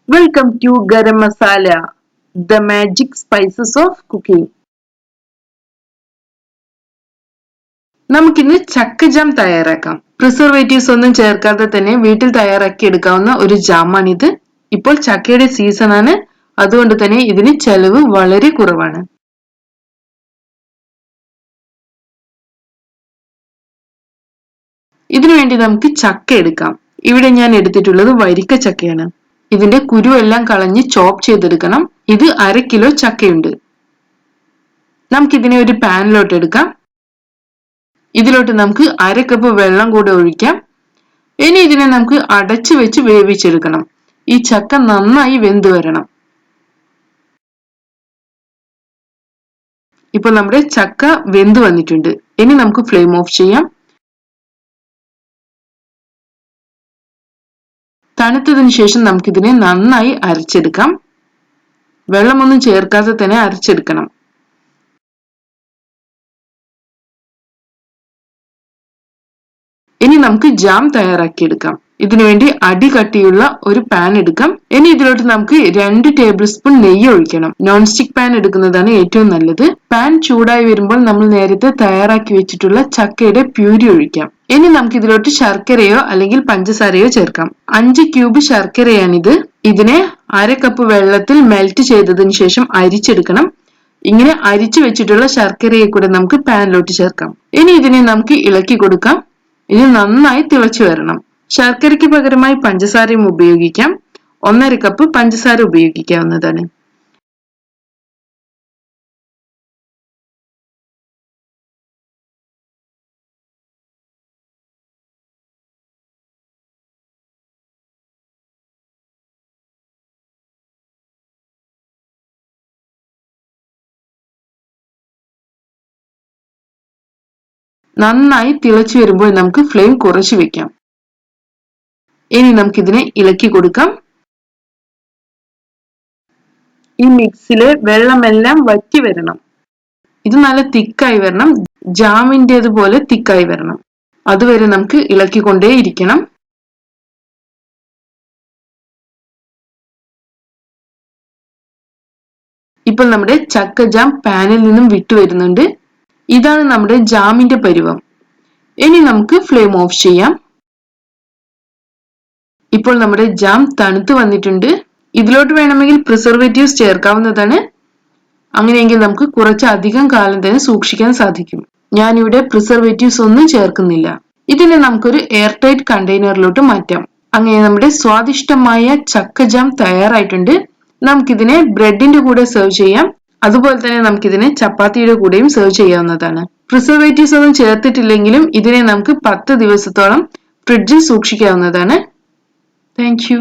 Welcome to Garam Masala, the magic spices of cooking. നമുക്കിന്ന് ചക്ക jam തയ്യാറാക്കാം. Preservatives ഒന്നും ചേർക്കാതെ തന്നെ വീട്ടിൽ തയ്യാറാക്കി എടുക്കാവുന്ന ഒരു ജാമാണിത്. ഇപ്പോൾ ചക്കയുടെ സീസൺ ആണ്, അതുകൊണ്ട് തന്നെ ഇതിന് ചെലവ് വളരെ കുറവാണ്. ഇതിനുവേണ്ടി നമുക്ക് ചക്ക എടുക്കാം. ഇവിടെ ഞാൻ എടുത്തിട്ടുള്ളത് വരിക്ക ചക്കയാണ്. ഇതിന്റെ കുരു എല്ലാം കളഞ്ഞ് ചോപ്പ് ചെയ്തെടുക്കണം. ഇത് 1/2 കിലോ ചക്കയുണ്ട്. നമുക്കിതിനെ ഒരു പാനിലോട്ട് എടുക്കാം. ഇതിലോട്ട് നമുക്ക് 1/2 കപ്പ് വെള്ളം കൂടെ ഒഴിക്കാം. ഇനി ഇതിനെ നമുക്ക് അടച്ചു വെച്ച് വേവിച്ചെടുക്കണം. ഈ ചക്ക നന്നായി വെന്ത് വരണം. ഇപ്പോൾ നമ്മുടെ ചക്ക വെന്ത് വന്നിട്ടുണ്ട്. ഇനി നമുക്ക് ഫ്ലെയിം ഓഫ് ചെയ്യാം. തണുത്തതിന് ശേഷം നമുക്കിതിനെ നന്നായി അരച്ചെടുക്കാം. വെള്ളമൊന്നും ചേർക്കാതെ തന്നെ അരച്ചെടുക്കണം. ഇനി നമുക്ക് ജാം തയ്യാറാക്കിയെടുക്കാം. ഇതിനുവേണ്ടി അടി കട്ടിയുള്ള ഒരു പാൻ എടുക്കാം. ഇനി ഇതിലോട്ട് നമുക്ക് 2 ടേബിൾ സ്പൂൺ നെയ്യ് ഒഴിക്കണം. നോൺ സ്റ്റിക് പാൻ എടുക്കുന്നതാണ് ഏറ്റവും നല്ലത്. പാൻ ചൂടായി വരുമ്പോൾ നമ്മൾ നേരത്തെ തയ്യാറാക്കി വെച്ചിട്ടുള്ള ചക്കയുടെ പ്യൂരി ഒഴിക്കാം. ഇനി നമുക്ക് ഇതിലോട്ട് ശർക്കരയോ അല്ലെങ്കിൽ പഞ്ചസാരയോ ചേർക്കാം. 5 ക്യൂബ് ശർക്കരയാണിത്. ഇതിനെ 1/2 കപ്പ് വെള്ളത്തിൽ മെൽറ്റ് ചെയ്തതിന് ശേഷം അരിച്ചെടുക്കണം. ഇങ്ങനെ അരിച്ചു വെച്ചിട്ടുള്ള ശർക്കരയെ കൂടെ നമുക്ക് പാനിലോട്ട് ചേർക്കാം. ഇനി ഇതിനെ നമുക്ക് ഇളക്കി കൊടുക്കാം. ഇത് നന്നായി തിളച്ചു വരണം. ശർക്കരയ്ക്ക് പകരമായി പഞ്ചസാരയും ഉപയോഗിക്കാം. 1/2 കപ്പ് പഞ്ചസാര ഉപയോഗിക്കാവുന്നതാണ്. നന്നായി തിളച്ചു വരുമ്പോൾ നമുക്ക് ഫ്ലെയിം കുറച്ച് വെക്കാം. ഇനി നമുക്കിതിനെ ഇളക്കി കൊടുക്കാം. ഈ മിക്സിലെ വെള്ളമെല്ലാം വറ്റി വരണം. ഇത് നല്ല തിക്കായി വരണം. ജാമിൻ്റെതുപോലെ തിക്കായി വരണം. അതുവരെ നമുക്ക് ഇളക്കിക്കൊണ്ടേയിരിക്കണം. ഇപ്പോൾ നമ്മുടെ ചക്ക ജാം പാനിൽ നിന്നും വിട്ടുവരുന്നുണ്ട്. ഇതാണ് നമ്മുടെ ജാമിന്റെ പരുവം. ഇനി നമുക്ക് ഫ്ലെയിം ഓഫ് ചെയ്യാം. ഇപ്പോൾ നമ്മുടെ ജാം തണുത്ത് വന്നിട്ടുണ്ട്. ഇതിലോട്ട് വേണമെങ്കിൽ പ്രിസർവേറ്റീവ്സ് ചേർക്കാവുന്നതാണ്. അങ്ങനെയെങ്കിൽ നമുക്ക് കുറച്ച് അധികം കാലം തന്നെ സൂക്ഷിക്കാൻ സാധിക്കും. ഞാനിവിടെ പ്രിസർവേറ്റീവ്സ് ഒന്നും ചേർക്കുന്നില്ല. ഇതിനെ നമുക്കൊരു എയർ ടൈറ്റ് കണ്ടെയ്നറിലോട്ട് മാറ്റാം. അങ്ങനെ നമ്മുടെ സ്വാദിഷ്ടമായ ചക്ക ജാം തയ്യാറായിട്ടുണ്ട്. നമുക്കിതിനെ ബ്രെഡിന്റെ കൂടെ സെർവ് ചെയ്യാം. അതുപോലെ തന്നെ നമുക്കിതിനെ ചപ്പാത്തിയുടെ കൂടെയും സെർവ് ചെയ്യാവുന്നതാണ്. പ്രിസർവേറ്റീവ്സ് ഒന്നും ചേർത്തിട്ടില്ലെങ്കിലും ഇതിനെ നമുക്ക് 10 ദിവസത്തോളം ഫ്രിഡ്ജിൽ സൂക്ഷിക്കാവുന്നതാണ്. Thank you.